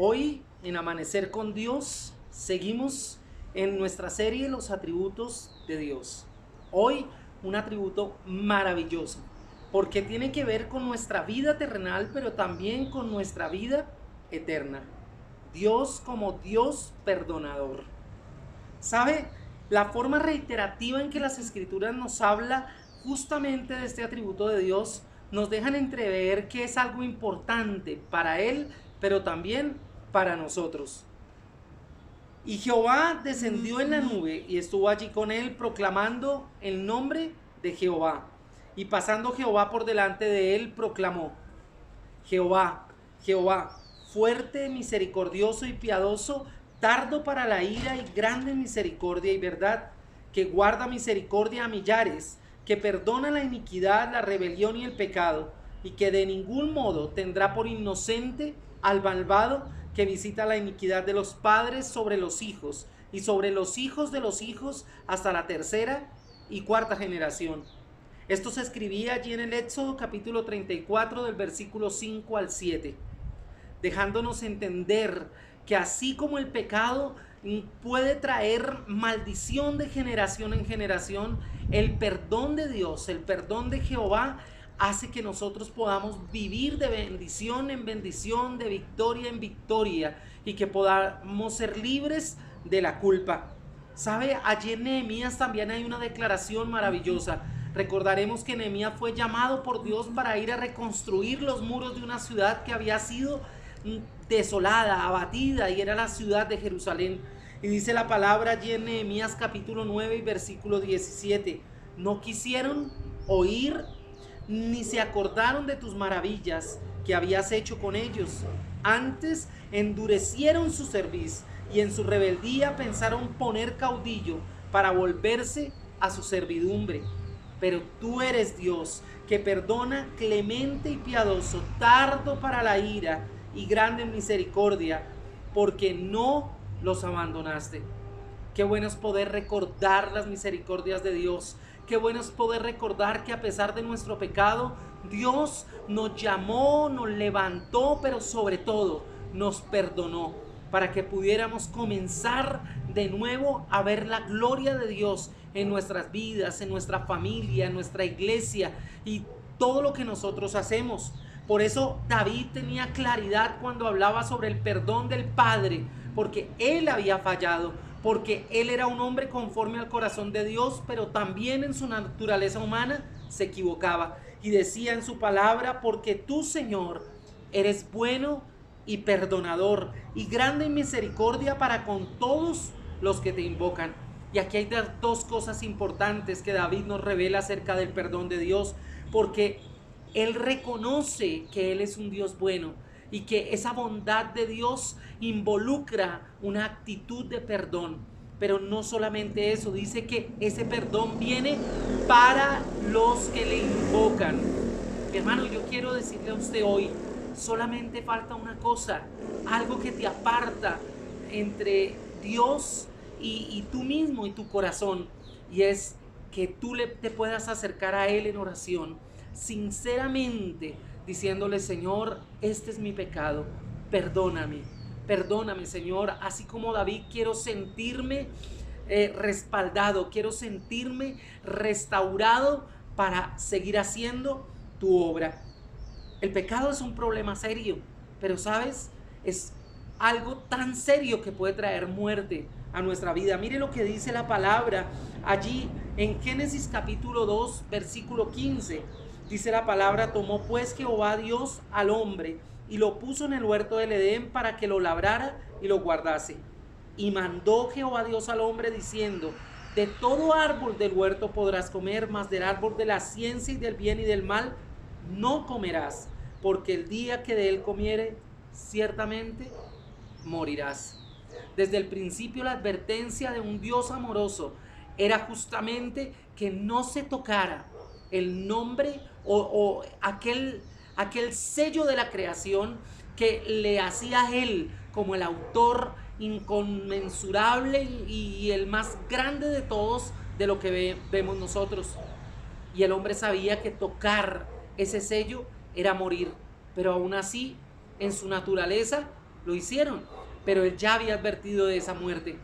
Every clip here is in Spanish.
Hoy en Amanecer con Dios seguimos en nuestra serie Los atributos de Dios. Hoy un atributo maravilloso porque tiene que ver con nuestra vida terrenal, pero también con nuestra vida eterna. Dios como Dios perdonador. ¿Sabe? La forma reiterativa en que las escrituras nos habla justamente de este atributo de Dios nos dejan entrever que es algo importante para Él, pero también para nosotros. Y Jehová descendió en la nube y estuvo allí con él proclamando el nombre de Jehová. Y pasando Jehová por delante de él proclamó: Jehová, Jehová, fuerte, misericordioso y piadoso, tardo para la ira y grande en misericordia y verdad, que guarda misericordia a millares, que perdona la iniquidad, la rebelión y el pecado, y que de ningún modo tendrá por inocente al malvado, que visita la iniquidad de los padres sobre los hijos, y sobre los hijos de los hijos hasta la tercera y cuarta generación. Esto se escribía allí en el Éxodo capítulo 34 del versículo 5 al 7, dejándonos entender que así como el pecado puede traer maldición de generación en generación, el perdón de Dios, el perdón de Jehová, hace que nosotros podamos vivir de bendición en bendición, de victoria en victoria, y que podamos ser libres de la culpa. ¿Sabe? Allí en Nehemías también hay una declaración maravillosa. Recordaremos que Nehemías fue llamado por Dios para ir a reconstruir los muros de una ciudad que había sido desolada, abatida, y era la ciudad de Jerusalén. Y dice la palabra allí en Nehemías capítulo 9 y versículo 17: no quisieron oír ni se acordaron de tus maravillas que habías hecho con ellos. Antes endurecieron su cerviz y en su rebeldía pensaron poner caudillo para volverse a su servidumbre. Pero tú eres Dios, que perdona, clemente y piadoso, tardo para la ira y grande en misericordia, porque no los abandonaste. Qué bueno es poder recordar las misericordias de Dios. Qué bueno es poder recordar que a pesar de nuestro pecado, Dios nos llamó, nos levantó, pero sobre todo nos perdonó, para que pudiéramos comenzar de nuevo a ver la gloria de Dios en nuestras vidas, en nuestra familia, en nuestra iglesia y todo lo que nosotros hacemos. Por eso David tenía claridad cuando hablaba sobre el perdón del Padre, porque él había fallado, porque él era un hombre conforme al corazón de Dios, pero también en su naturaleza humana se equivocaba. Y decía en su palabra: porque tú, Señor, eres bueno y perdonador, y grande en misericordia para con todos los que te invocan. Y aquí hay dos cosas importantes que David nos revela acerca del perdón de Dios, porque él reconoce que él es un Dios bueno y que esa bondad de Dios involucra una actitud de perdón. Pero no solamente eso, dice que ese perdón viene para los que le invocan. Mi hermano, yo quiero decirle a usted hoy, solamente falta una cosa, algo que te aparta entre Dios y tú mismo y tu corazón, y es que tú te puedas acercar a Él en oración, sinceramente, diciéndole: Señor, este es mi pecado, perdóname, perdóname, Señor. Así como David, quiero sentirme respaldado, quiero sentirme restaurado para seguir haciendo tu obra. El pecado es un problema serio, pero ¿sabes? Es algo tan serio que puede traer muerte a nuestra vida. Mire lo que dice la palabra allí en Génesis capítulo 2, versículo 15. Dice la palabra: tomó pues Jehová Dios al hombre y lo puso en el huerto del Edén para que lo labrara y lo guardase. Y mandó Jehová Dios al hombre diciendo: de todo árbol del huerto podrás comer, mas del árbol de la ciencia y del bien y del mal no comerás, porque el día que de él comiere, ciertamente morirás. Desde el principio la advertencia de un Dios amoroso era justamente que no se tocara el nombre o aquel sello de la creación que le hacía a él como el autor inconmensurable y el más grande de todos de lo que vemos nosotros. Y el hombre sabía que tocar ese sello era morir, pero aún así, en su naturaleza, lo hicieron, pero él ya había advertido de esa muerte.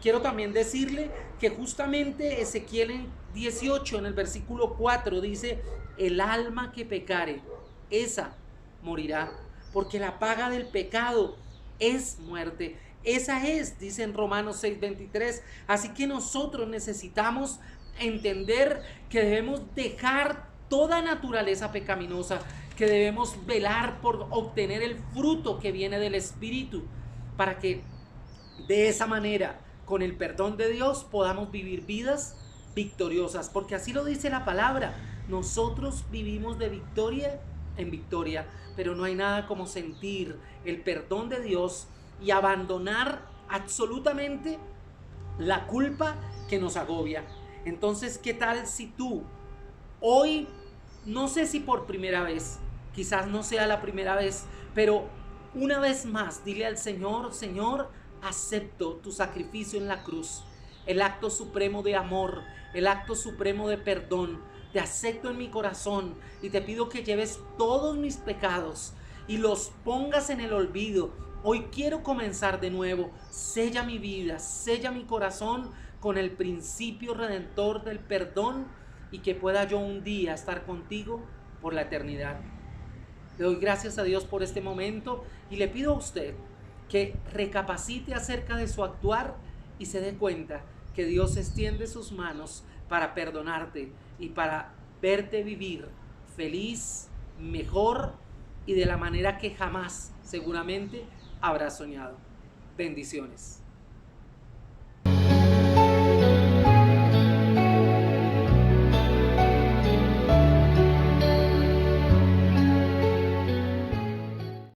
Quiero también decirle que justamente Ezequiel en 18, en el versículo 4, dice: el alma que pecare, esa morirá, porque la paga del pecado es muerte. Esa es, dice en Romanos 6:23. Así que nosotros necesitamos entender que debemos dejar toda naturaleza pecaminosa, que debemos velar por obtener el fruto que viene del Espíritu, para que de esa manera, con el perdón de Dios, podamos vivir vidas victoriosas, porque así lo dice la palabra. Nosotros vivimos de victoria en victoria, pero no hay nada como sentir el perdón de Dios y abandonar absolutamente la culpa que nos agobia. Entonces, ¿qué tal si tú hoy, no sé si por primera vez, quizás no sea la primera vez, pero una vez más dile al Señor: Señor, acepto tu sacrificio en la cruz, el acto supremo de amor, el acto supremo de perdón. Te acepto en mi corazón y te pido que lleves todos mis pecados y los pongas en el olvido. Hoy quiero comenzar de nuevo. Sella mi vida, sella mi corazón con el principio redentor del perdón, y que pueda yo un día estar contigo por la eternidad. Le doy gracias a Dios por este momento y le pido a usted que recapacite acerca de su actuar y se dé cuenta que Dios extiende sus manos para perdonarte y para verte vivir feliz, mejor y de la manera que jamás seguramente habrás soñado. Bendiciones.